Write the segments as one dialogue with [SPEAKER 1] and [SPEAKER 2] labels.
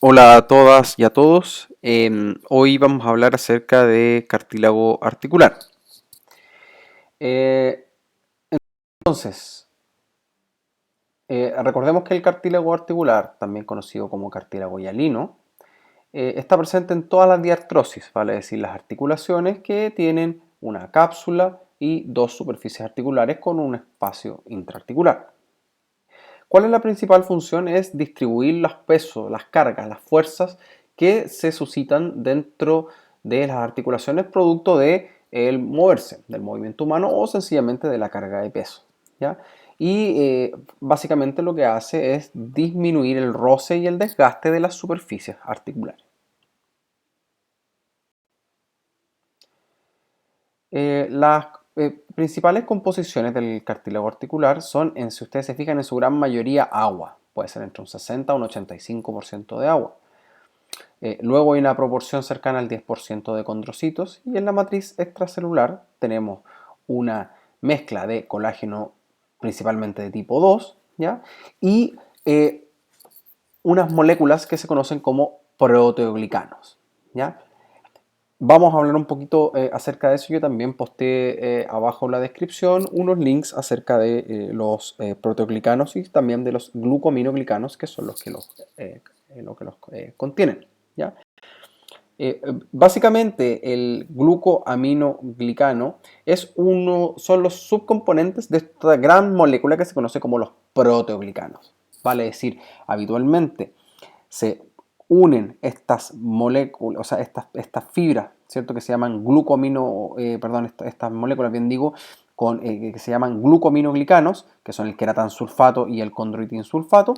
[SPEAKER 1] Hola a todas y a todos. Hoy vamos a hablar acerca de cartílago articular. Eh, entonces, recordemos que el cartílago articular, también conocido como cartílago hialino, está presente en todas las diartrosis, vale decir, las articulaciones que tienen una cápsula y dos superficies articulares con un espacio intraarticular. ¿Cuál es la principal función? Es distribuir los pesos, las cargas, las fuerzas que se suscitan dentro de las articulaciones producto de el moverse, del movimiento humano o sencillamente de la carga de peso, ¿ya? Y básicamente lo que hace es disminuir el roce y el desgaste de las superficies articulares. Las principales composiciones del cartílago articular son, si ustedes se fijan, en su gran mayoría agua. Puede ser entre un 60 y un 85% de agua. Luego hay una proporción cercana al 10% de condrocitos y en la matriz extracelular tenemos una mezcla de colágeno principalmente de tipo 2, ¿ya? Y unas moléculas que se conocen como proteoglicanos, ¿ya? Vamos a hablar un poquito acerca de eso. Yo también posteé abajo en la descripción unos links acerca de los proteoglicanos y también de los glucoaminoglicanos, que son lo que los contienen, ¿ya? Básicamente el glucoaminoglicano son los subcomponentes de esta gran molécula que se conoce como los proteoglicanos. Vale decir, habitualmente se unen estas moléculas, o sea, estas fibras, ¿cierto? Que se llaman estas moléculas, bien digo, que se llaman glucoaminoglicanos, que son el queratansulfato y el condroitinsulfato,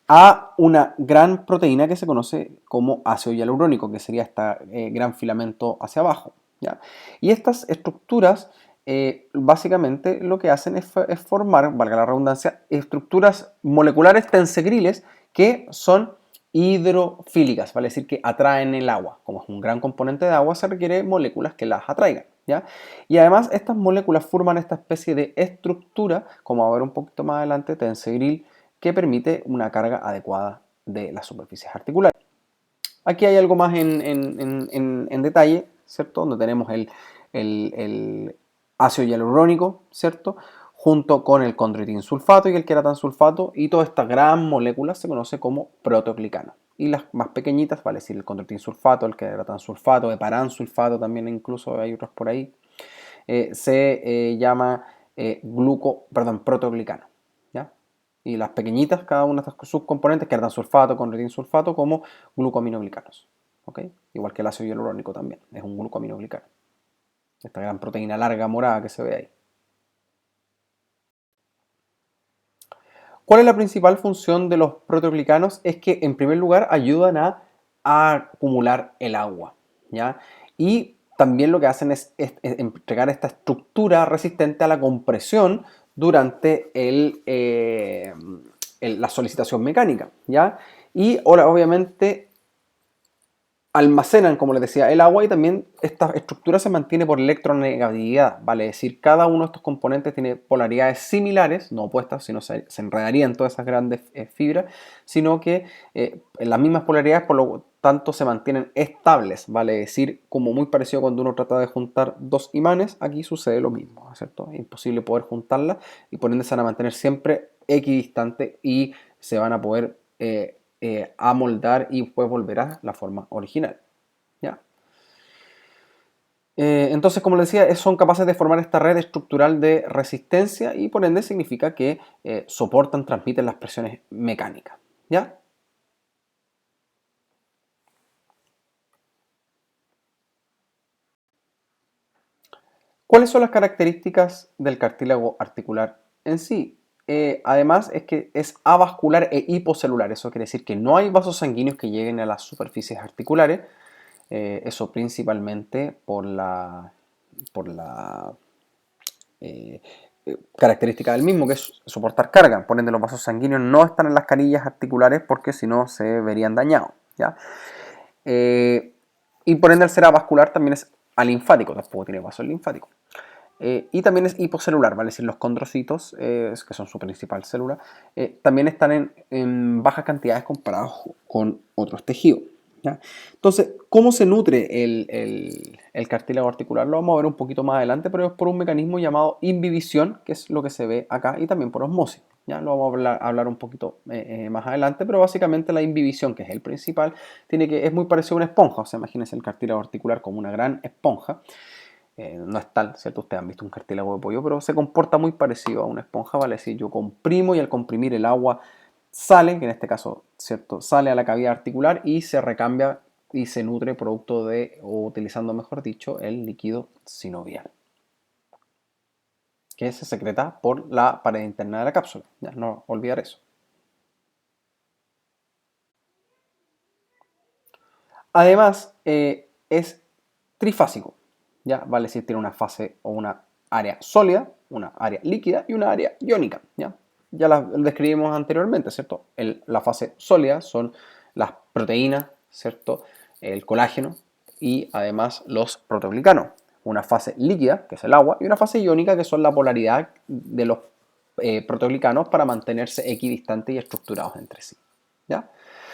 [SPEAKER 1] a una gran proteína que se conoce como ácido hialurónico, que sería este gran filamento hacia abajo, ¿ya? Y estas estructuras básicamente lo que hacen es formar, valga la redundancia, estructuras moleculares tensegriles que son hidrofílicas, vale decir que atraen el agua. Como es un gran componente de agua, se requiere moléculas que las atraigan, ¿ya? Y además estas moléculas forman esta especie de estructura, como va a ver un poquito más adelante, tensegril, que permite una carga adecuada de las superficies articulares. Aquí hay algo más en detalle, ¿cierto? Donde tenemos el ácido hialurónico, ¿cierto? Junto con el condroitinsulfato y el queratansulfato, y toda esta gran molécula se conoce como proteoglicano. Y las más pequeñitas, vale decir, el condroitinsulfato, el queratansulfato, heparansulfato, también incluso hay otros por ahí, se llama proteoglicano, ¿ya? Y las pequeñitas, cada una de estas subcomponentes, queratansulfato, condroitinsulfato, como glucoaminoglicanos, ¿ok? Igual que el ácido hialurónico también, es un glucoaminoglicano. Esta gran proteína larga morada que se ve ahí. ¿Cuál es la principal función de los proteoglicanos? Es que en primer lugar ayudan a acumular el agua, ¿ya? Y también lo que hacen es entregar esta estructura resistente a la compresión durante la solicitación mecánica, ¿ya? Y ahora obviamente almacenan, como les decía, el agua, y también esta estructura se mantiene por electronegatividad, vale decir, cada uno de estos componentes tiene polaridades similares, no opuestas, sino se enredarían todas esas grandes fibras, sino que en las mismas polaridades, por lo tanto, se mantienen estables, vale decir, como muy parecido cuando uno trata de juntar dos imanes, aquí sucede lo mismo, ¿cierto? Es imposible poder juntarlas y por ende se van a mantener siempre equidistantes y se van a poder amoldar y después volver a la forma original, ¿ya? Entonces, como les decía, son capaces de formar esta red estructural de resistencia y por ende significa que soportan, transmiten las presiones mecánicas, ¿ya? ¿Cuáles son las características del cartílago articular en sí? Además es que es avascular e hipocelular, eso quiere decir que no hay vasos sanguíneos que lleguen a las superficies articulares, eso principalmente por la eh, característica del mismo, que es soportar carga. Por ende, los vasos sanguíneos no están en las canillas articulares porque si no se verían dañados, ¿ya? Y por ende, al ser avascular también es alinfático, tampoco tiene vasos linfáticos. y también es hipocelular, vale decir, los condrocitos, que son su principal célula, también están en bajas cantidades comparados con otros tejidos. ¿Ya? Entonces, ¿cómo se nutre el cartílago articular? Lo vamos a ver un poquito más adelante, pero es por un mecanismo llamado inhibición, que es lo que se ve acá, y también por osmosis. ¿Ya? Lo vamos a hablar un poquito más adelante, pero básicamente la inhibición, que es el principal, es muy parecido a una esponja. O sea, imagínense el cartílago articular como una gran esponja. No es tal, ¿cierto? Ustedes han visto un cartílago de pollo, pero se comporta muy parecido a una esponja, ¿vale? Si yo comprimo y al comprimir el agua sale, que en este caso, ¿cierto? Sale a la cavidad articular y se recambia y se nutre producto de, o utilizando mejor dicho, el líquido sinovial, que se secreta por la pared interna de la cápsula. Ya, no olvidar eso. Además, es trifásico, ¿ya? Vale decir, tiene una fase o una área sólida, una área líquida y una área iónica, ¿ya? Ya la describimos anteriormente, ¿cierto? La fase sólida son las proteínas, ¿cierto? El colágeno y además los proteoglicanos. Una fase líquida, que es el agua, y una fase iónica, que son la polaridad de los proteoglicanos para mantenerse equidistantes y estructurados entre sí, ¿ya?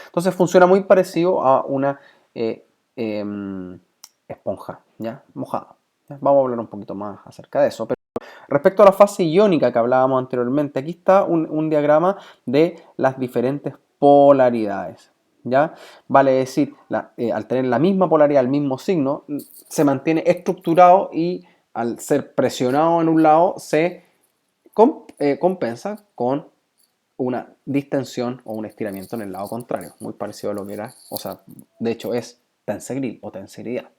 [SPEAKER 1] Entonces funciona muy parecido a una eh, eh, esponja, ¿ya? Mojada. ¿Ya? Vamos a hablar un poquito más acerca de eso. Pero respecto a la fase iónica que hablábamos anteriormente, aquí está un diagrama de las diferentes polaridades. ¿Ya? Vale decir, al tener la misma polaridad, el mismo signo, se mantiene estructurado y al ser presionado en un lado se compensa con una distensión o un estiramiento en el lado contrario, muy parecido a lo que era, o sea, de hecho es tensegril o tenseridad.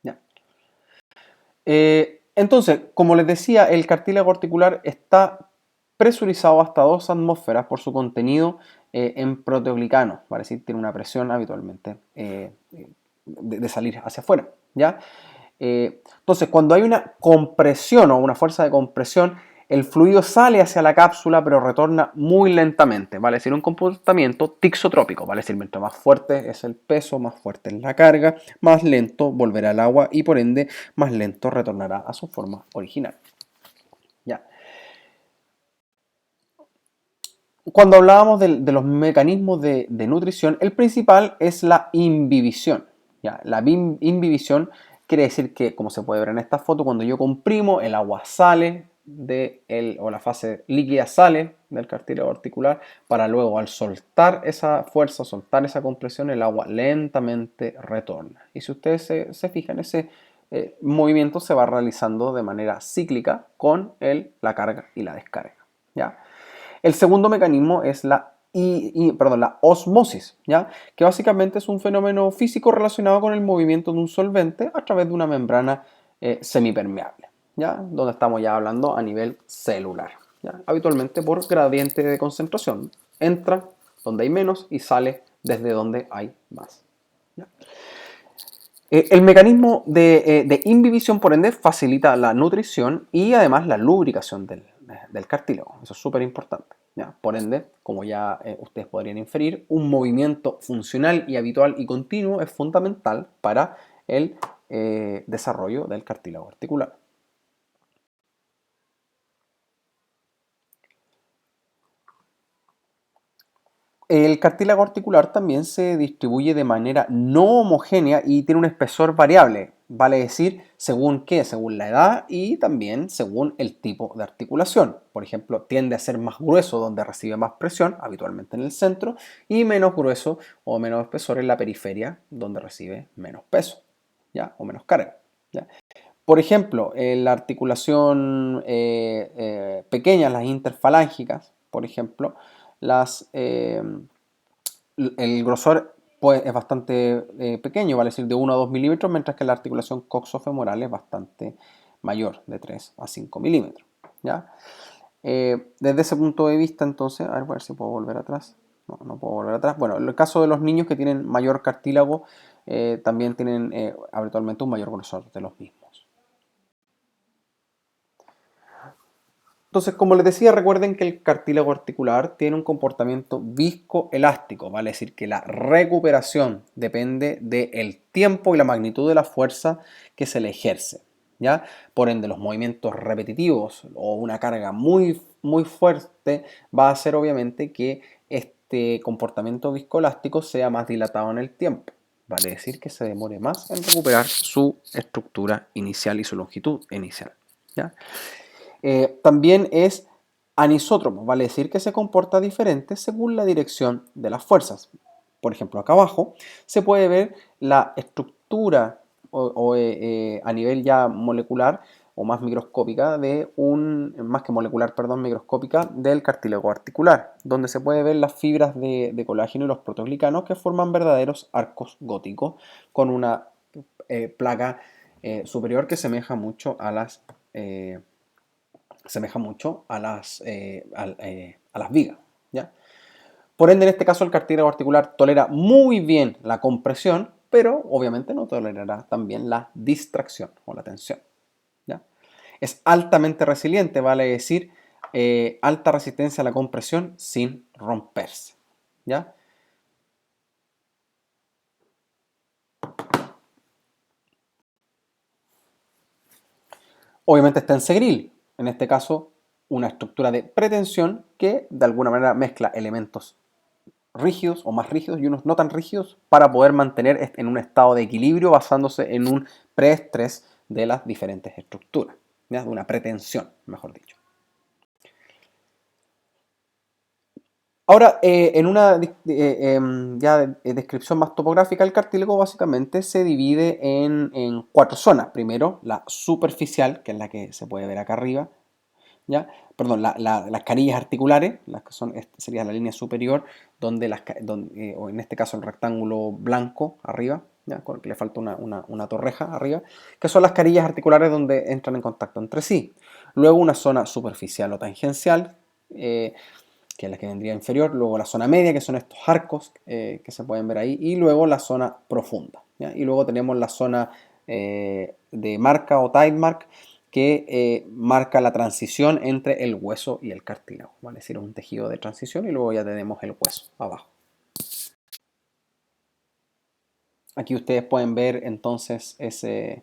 [SPEAKER 1] ¿Ya? Entonces, como les decía, el cartílago articular está presurizado hasta 2 atmósferas por su contenido en proteoglicanos, ¿vale? Es decir, tiene una presión habitualmente de salir hacia afuera, ¿ya? Entonces, cuando hay una compresión o una fuerza de compresión, el fluido sale hacia la cápsula, pero retorna muy lentamente, ¿vale? Es decir, un comportamiento tixotrópico, ¿vale? Es decir, mientras más fuerte es el peso, más fuerte es la carga, más lento volverá al agua y por ende más lento retornará a su forma original. ¿Ya? Cuando hablábamos de los mecanismos de nutrición, el principal es la imbibición. ¿Ya? La imbibición quiere decir que, como se puede ver en esta foto, cuando yo comprimo, el agua sale o la fase líquida sale del cartílago articular para luego al soltar esa fuerza, soltar esa compresión, el agua lentamente retorna. Y si ustedes se fijan, ese movimiento se va realizando de manera cíclica con la carga y la descarga. ¿Ya? El segundo mecanismo es la osmosis, ¿ya? Que básicamente es un fenómeno físico relacionado con el movimiento de un solvente a través de una membrana semipermeable, ¿ya? Donde estamos ya hablando a nivel celular, ¿ya? Habitualmente por gradiente de concentración. Entra donde hay menos y sale desde donde hay más, ¿ya? El mecanismo de imbibición, por ende, facilita la nutrición y además la lubricación del cartílago. Eso es súper importante. ¿Ya? Por ende, como ya ustedes podrían inferir, un movimiento funcional y habitual y continuo es fundamental para el desarrollo del cartílago articular. El cartílago articular también se distribuye de manera no homogénea y tiene un espesor variable, vale decir, según qué, según la edad y también según el tipo de articulación. Por ejemplo, tiende a ser más grueso donde recibe más presión, habitualmente en el centro, y menos grueso o menos espesor en la periferia, donde recibe menos peso, ¿ya? O menos carga, ¿ya? Por ejemplo, en la articulación pequeña, las interfalángicas, por ejemplo, las, eh, el grosor pues, es bastante pequeño, vale decir de 1 a 2 milímetros, mientras que la articulación coxofemoral es bastante mayor, de 3 a 5 milímetros. ¿Ya? Desde ese punto de vista, entonces, a ver si puedo volver atrás. No, no puedo volver atrás. Bueno, en el caso de los niños que tienen mayor cartílago, también tienen habitualmente un mayor grosor de los mismos. Entonces, como les decía, recuerden que el cartílago articular tiene un comportamiento viscoelástico, vale decir que la recuperación depende del tiempo y la magnitud de la fuerza que se le ejerce. ¿ya? Por ende, los movimientos repetitivos o una carga muy, muy fuerte va a hacer obviamente que este comportamiento viscoelástico sea más dilatado en el tiempo. Vale decir que se demore más en recuperar su estructura inicial y su longitud inicial, ¿ya? También es anisótropo, vale decir que se comporta diferente según la dirección de las fuerzas. Por ejemplo, acá abajo se puede ver la estructura a nivel ya molecular o más microscópica más que molecular, perdón, microscópica del cartílago articular, donde se puede ver las fibras de colágeno y los proteoglicanos que forman verdaderos arcos góticos con una placa superior que semeja mucho a las vigas, ¿ya? Por ende, en este caso, el cartílago articular tolera muy bien la compresión, pero obviamente no tolerará también la distracción o la tensión, ¿ya? Es altamente resiliente, vale decir, alta resistencia a la compresión sin romperse, ¿ya? Obviamente está en segril, en este caso, una estructura de pretensión que de alguna manera mezcla elementos rígidos o más rígidos y unos no tan rígidos para poder mantener en un estado de equilibrio basándose en un preestrés de las diferentes estructuras, ¿ya? De una pretensión, mejor dicho. Ahora, en una descripción más topográfica, el cartílago básicamente se divide en cuatro zonas. Primero, la superficial, que es la que se puede ver acá arriba, ¿ya? Perdón, las carillas articulares, las que son, sería la línea superior, o en este caso el rectángulo blanco arriba, ¿ya? Con el que le falta una torreja arriba, que son las carillas articulares donde entran en contacto entre sí. Luego una zona superficial o tangencial, que es la que vendría inferior, luego la zona media, que son estos arcos que se pueden ver ahí, y luego la zona profunda, ¿ya? Y luego tenemos la zona de marca o tight mark, que marca la transición entre el hueso y el cartílago, ¿vale? Es decir, un tejido de transición y luego ya tenemos el hueso abajo. Aquí ustedes pueden ver entonces esa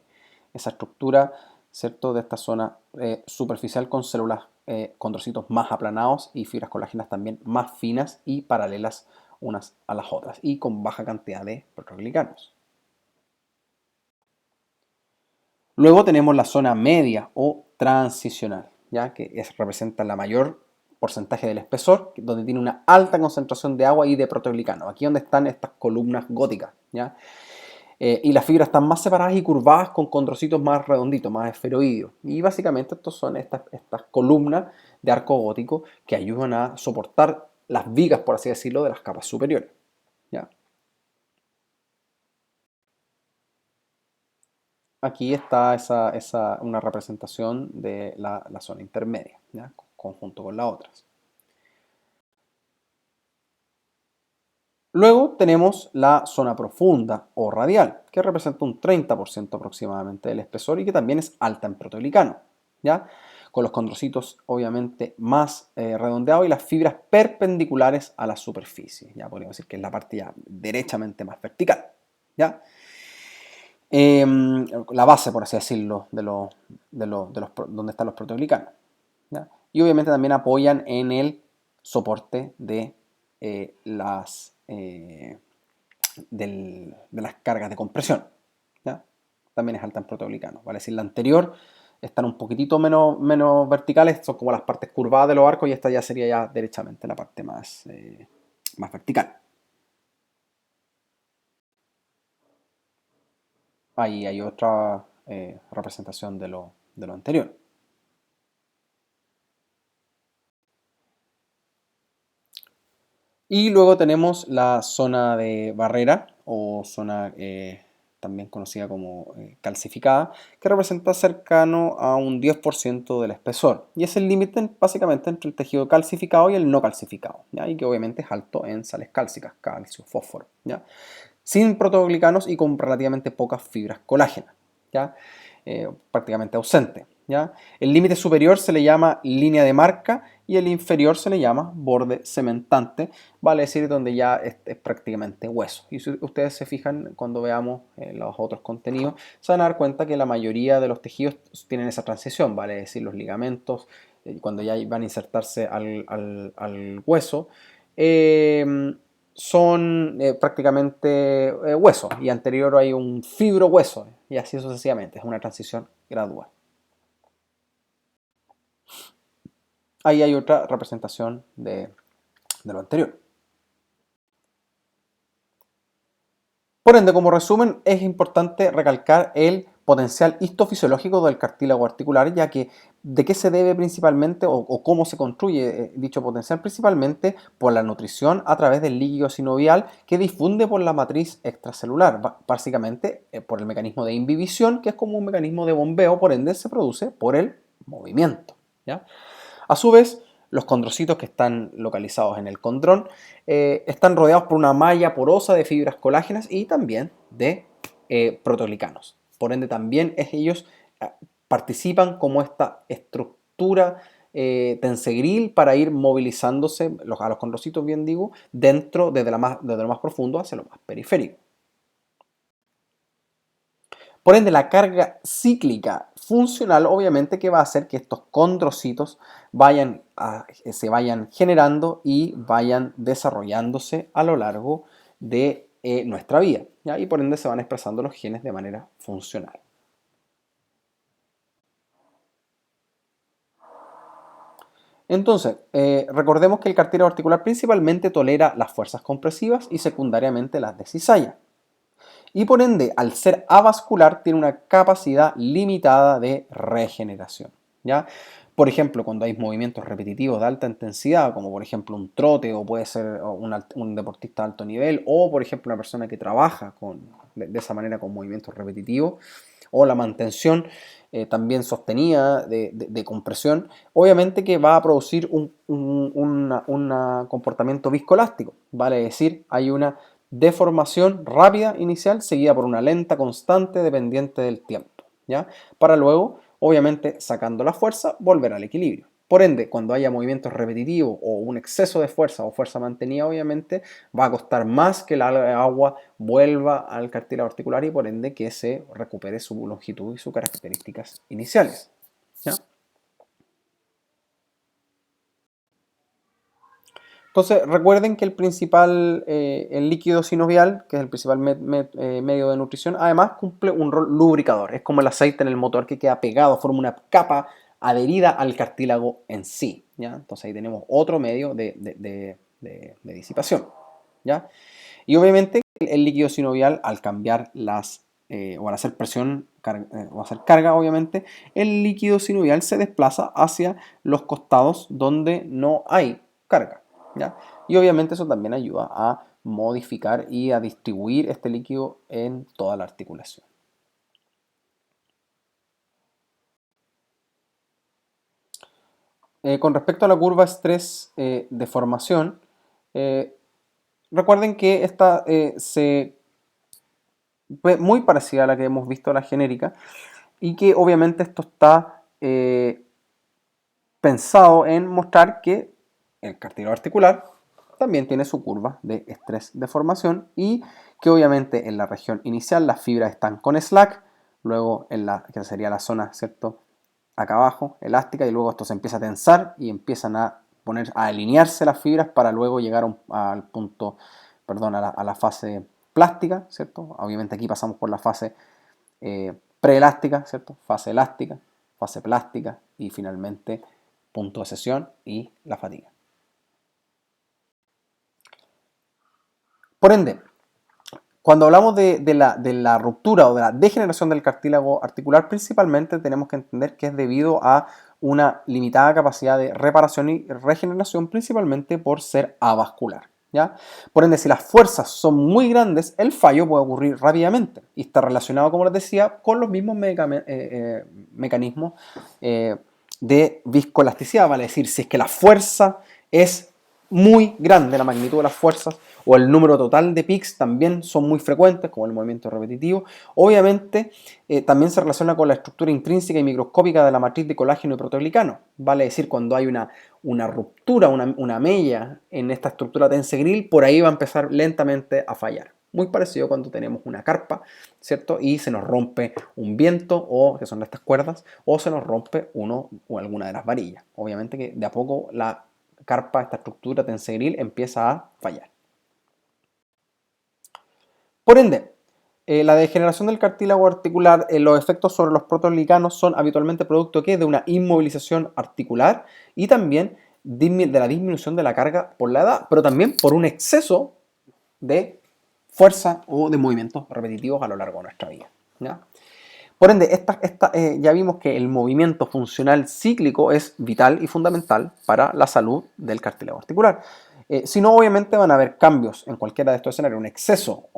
[SPEAKER 1] estructura, ¿cierto? De esta zona superficial con células, condrocitos más aplanados y fibras colágenas también más finas y paralelas unas a las otras y con baja cantidad de proteoglicanos. Luego tenemos la zona media o transicional, ¿ya? Representa la mayor porcentaje del espesor, donde tiene una alta concentración de agua y de proteoglicanos. Aquí donde están estas columnas góticas, ¿ya? Y las fibras están más separadas y curvadas con condrocitos más redonditos, más esferoideos. Y básicamente estos son estas columnas de arco gótico que ayudan a soportar las vigas, por así decirlo, de las capas superiores, ¿ya? Aquí está una representación de la zona intermedia, ¿ya? Conjunto con las otras. Luego tenemos la zona profunda o radial, que representa un 30% aproximadamente del espesor y que también es alta en proteoglicano, ¿ya? Con los condrocitos obviamente más redondeados y las fibras perpendiculares a la superficie. Ya podríamos decir que es la parte ya derechamente más vertical, ¿ya? La base, por así decirlo, donde están los proteoglicanos, ¿ya? Y obviamente también apoyan en el soporte de de las cargas de compresión, ¿ya? También es alta en proteoglicanos, ¿vale? Si la anterior están un poquitito menos verticales, son como las partes curvadas de los arcos y esta ya sería ya derechamente la parte más vertical. Ahí hay otra representación de lo anterior. Y luego tenemos la zona de barrera o zona también conocida como calcificada, que representa cercano a un 10% del espesor. Y es el límite básicamente entre el tejido calcificado y el no calcificado, ¿ya? Y que obviamente es alto en sales cálcicas, calcio, fósforo, ¿ya? Sin proteoglicanos y con relativamente pocas fibras colágenas, ¿ya? Prácticamente ausente. ¿ya? El límite superior se le llama línea de marca y el inferior se le llama borde cementante, vale decir donde ya es prácticamente hueso. Y si ustedes se fijan cuando veamos los otros contenidos, se van a dar cuenta que la mayoría de los tejidos tienen esa transición, vale decir los ligamentos, cuando ya van a insertarse al hueso, son prácticamente hueso y anterior hay un fibro hueso y así sucesivamente, es una transición gradual. Ahí hay otra representación de lo anterior. Por ende, como resumen, es importante recalcar el potencial histofisiológico del cartílago articular, ya que de qué se debe principalmente o cómo se construye dicho potencial, principalmente por la nutrición a través del líquido sinovial que difunde por la matriz extracelular, básicamente por el mecanismo de imbibición, que es como un mecanismo de bombeo, por ende se produce por el movimiento, ¿ya? A su vez, los condrocitos que están localizados en el condrón están rodeados por una malla porosa de fibras colágenas y también de proteoglicanos. Por ende, también ellos participan como esta estructura tensegril para ir movilizándose a los condrocitos, bien digo, dentro desde lo más profundo hacia lo más periférico. Por ende, la carga cíclica funcional obviamente que va a hacer que estos condrocitos se vayan generando y vayan desarrollándose a lo largo de nuestra vida, ¿ya? Y por ende se van expresando los genes de manera funcional. Entonces, recordemos que el cartílago articular principalmente tolera las fuerzas compresivas y secundariamente las de cizalla. Y por ende, al ser avascular, tiene una capacidad limitada de regeneración, ¿ya? Por ejemplo, cuando hay movimientos repetitivos de alta intensidad, como por ejemplo un trote o puede ser un deportista de alto nivel, o por ejemplo una persona que trabaja de esa manera con movimientos repetitivos, o la mantención también sostenida de compresión, obviamente que va a producir un comportamiento viscoelástico, vale decir, hay una deformación rápida inicial seguida por una lenta constante dependiente del tiempo, ¿ya? Para luego, obviamente, sacando la fuerza, volver al equilibrio. Por ende, cuando haya movimientos repetitivos o un exceso de fuerza o fuerza mantenida, obviamente, va a costar más que el agua vuelva al cartílago articular y por ende que se recupere su longitud y sus características iniciales, ¿ya? Entonces, recuerden que el líquido sinovial, que es el principal medio de nutrición, además cumple un rol lubricador. Es como el aceite en el motor que queda pegado, forma una capa adherida al cartílago en sí, ¿ya? Entonces ahí tenemos otro medio de disipación, ¿ya? Y obviamente el líquido sinovial, al cambiar o al hacer presión o hacer carga, obviamente, el líquido sinovial se desplaza hacia los costados donde no hay carga, ¿ya? Y obviamente eso también ayuda a modificar y a distribuir este líquido en toda la articulación. Con respecto a la curva estrés deformación, recuerden que esta muy parecida a la que hemos visto, la genérica, y que obviamente esto está pensado en mostrar que el cartílago articular también tiene su curva de estrés deformación y que obviamente en la región inicial las fibras están con slack, luego que sería la zona, ¿cierto?, acá abajo, elástica, y luego esto se empieza a tensar y empiezan a alinearse las fibras para luego llegar al punto, perdón, a la fase plástica, ¿cierto? Obviamente aquí pasamos por la fase preelástica, ¿cierto? Fase elástica, fase plástica y finalmente punto de cesión y la fatiga. Por ende, cuando hablamos de la ruptura o de la degeneración del cartílago articular, principalmente tenemos que entender que es debido a una limitada capacidad de reparación y regeneración, principalmente por ser avascular, ¿ya? Por ende, si las fuerzas son muy grandes, el fallo puede ocurrir rápidamente y está relacionado, como les decía, con los mismos mecanismos de viscoelasticidad, vale decir, si es que la fuerza es muy grande la magnitud de las fuerzas o el número total de pics también son muy frecuentes, como el movimiento repetitivo. Obviamente, también se relaciona con la estructura intrínseca y microscópica de la matriz de colágeno y protoglicano. Vale decir, cuando hay una ruptura, una mella en esta estructura tensegril, por ahí va a empezar lentamente a fallar. Muy parecido cuando tenemos una carpa, ¿cierto? Y se nos rompe un viento, o que son estas cuerdas, o se nos rompe uno o alguna de las varillas. Obviamente que de a poco la carpa, esta estructura tensegril, empieza a fallar. Por ende, la degeneración del cartílago articular, los efectos sobre los protoglicanos son habitualmente producto de una inmovilización articular y también de la disminución de la carga por la edad, pero también por un exceso de fuerza o de movimientos repetitivos a lo largo de nuestra vida, ¿ya? Por ende, ya vimos que el movimiento funcional cíclico es vital y fundamental para la salud del cartílago articular. Si no, obviamente van a haber cambios en cualquiera de estos escenarios, un exceso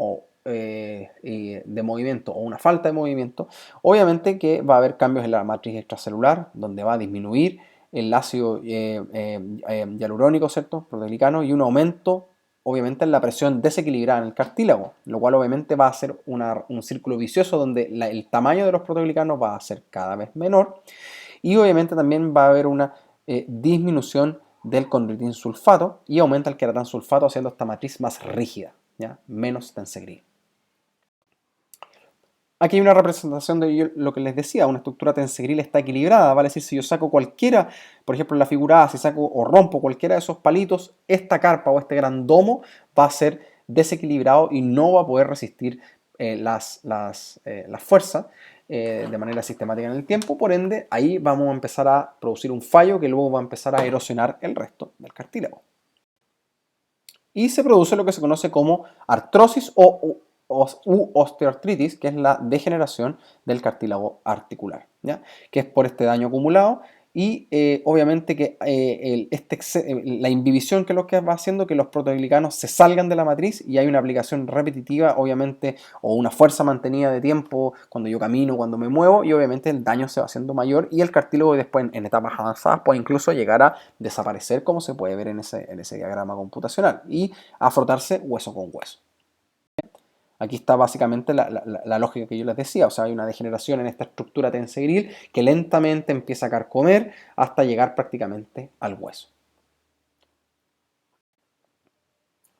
[SPEAKER 1] de movimiento o una falta de movimiento. Obviamente que va a haber cambios en la matriz extracelular, donde va a disminuir el ácido hialurónico, ¿cierto? Proteoglicano, y un aumento obviamente en la presión desequilibrada en el cartílago, lo cual obviamente va a ser un círculo vicioso donde el tamaño de los proteoglicanos va a ser cada vez menor y obviamente también va a haber una disminución del condroitin sulfato y aumenta el queratán sulfato haciendo esta matriz más rígida, ¿ya? Menos tensegril. Aquí hay una representación de lo que les decía, una estructura tensegril está equilibrada, vale decir, si yo saco cualquiera, por ejemplo en la figura A, si saco o rompo cualquiera de esos palitos, esta carpa o este gran domo va a ser desequilibrado y no va a poder resistir las fuerzas de manera sistemática en el tiempo, por ende ahí vamos a empezar a producir un fallo que luego va a empezar a erosionar el resto del cartílago. Y se produce lo que se conoce como artrosis u osteoartritis, que es la degeneración del cartílago articular, ¿ya? Que es por este daño acumulado y obviamente que la inhibición, que es lo que va haciendo que los proteoglicanos se salgan de la matriz y hay una aplicación repetitiva, obviamente, o una fuerza mantenida de tiempo cuando yo camino, cuando me muevo, y obviamente el daño se va haciendo mayor y el cartílago después en etapas avanzadas puede incluso llegar a desaparecer, como se puede ver en ese diagrama computacional, y a frotarse hueso con hueso. Aquí está básicamente la lógica que yo les decía, o sea, hay una degeneración en esta estructura tensegril que lentamente empieza a carcomer hasta llegar prácticamente al hueso.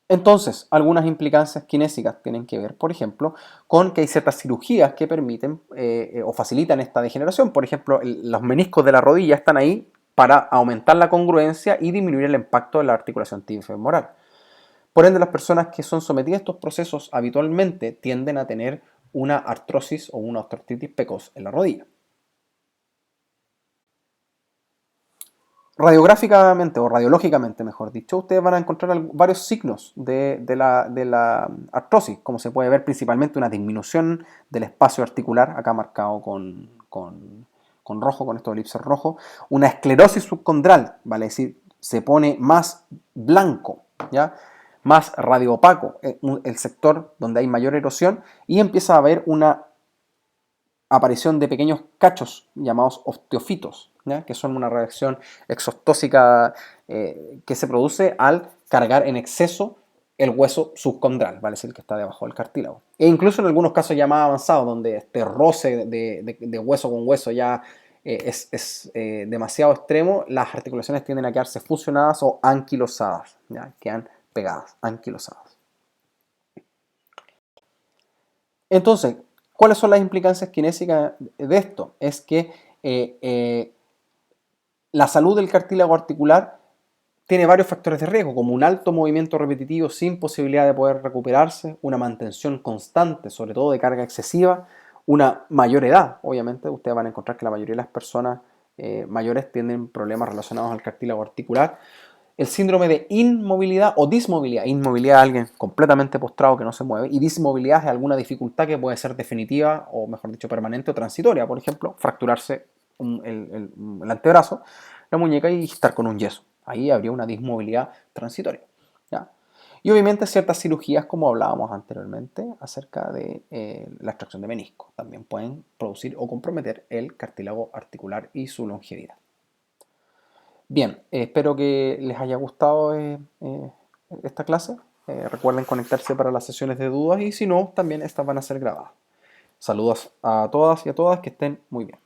[SPEAKER 1] Entonces, algunas implicancias kinésicas tienen que ver, por ejemplo, con que hay ciertas cirugías que permiten o facilitan esta degeneración. Por ejemplo, los meniscos de la rodilla están ahí para aumentar la congruencia y disminuir el impacto de la articulación tibio-femoral. Por ende, las personas que son sometidas a estos procesos habitualmente tienden a tener una artrosis o una osteoartritis precoz en la rodilla. Radiográficamente o radiológicamente, mejor dicho, ustedes van a encontrar varios signos de la artrosis, como se puede ver principalmente una disminución del espacio articular, acá marcado con rojo, con estos elipses rojos, una esclerosis subcondral, vale decir, se pone más blanco, ¿ya? Más radioopaco, el sector donde hay mayor erosión, y empieza a haber una aparición de pequeños cachos llamados osteofitos, ¿ya? Que son una reacción exostósica que se produce al cargar en exceso el hueso subcondral, ¿vale? Es el que está debajo del cartílago. E incluso en algunos casos ya más avanzados, donde este roce de hueso con hueso ya es demasiado extremo, las articulaciones tienden a quedarse fusionadas o anquilosadas, ¿ya? Quedan pegadas, anquilosadas. Entonces, ¿cuáles son las implicancias kinésicas de esto? Es que la salud del cartílago articular tiene varios factores de riesgo, como un alto movimiento repetitivo sin posibilidad de poder recuperarse, una mantención constante, sobre todo de carga excesiva, una mayor edad. Obviamente, ustedes van a encontrar que la mayoría de las personas mayores tienen problemas relacionados al cartílago articular. El síndrome de inmovilidad o dismovilidad. Inmovilidad es alguien completamente postrado que no se mueve, y dismovilidad es alguna dificultad que puede ser definitiva o, mejor dicho, permanente o transitoria. Por ejemplo, fracturarse el antebrazo, la muñeca, y estar con un yeso. Ahí habría una dismovilidad transitoria, ¿ya? Y obviamente ciertas cirugías, como hablábamos anteriormente, acerca de la extracción de menisco, también pueden producir o comprometer el cartílago articular y su longevidad. Bien, espero que les haya gustado esta clase. Recuerden conectarse para las sesiones de dudas y si no, también estas van a ser grabadas. Saludos a todas y a todas, que estén muy bien.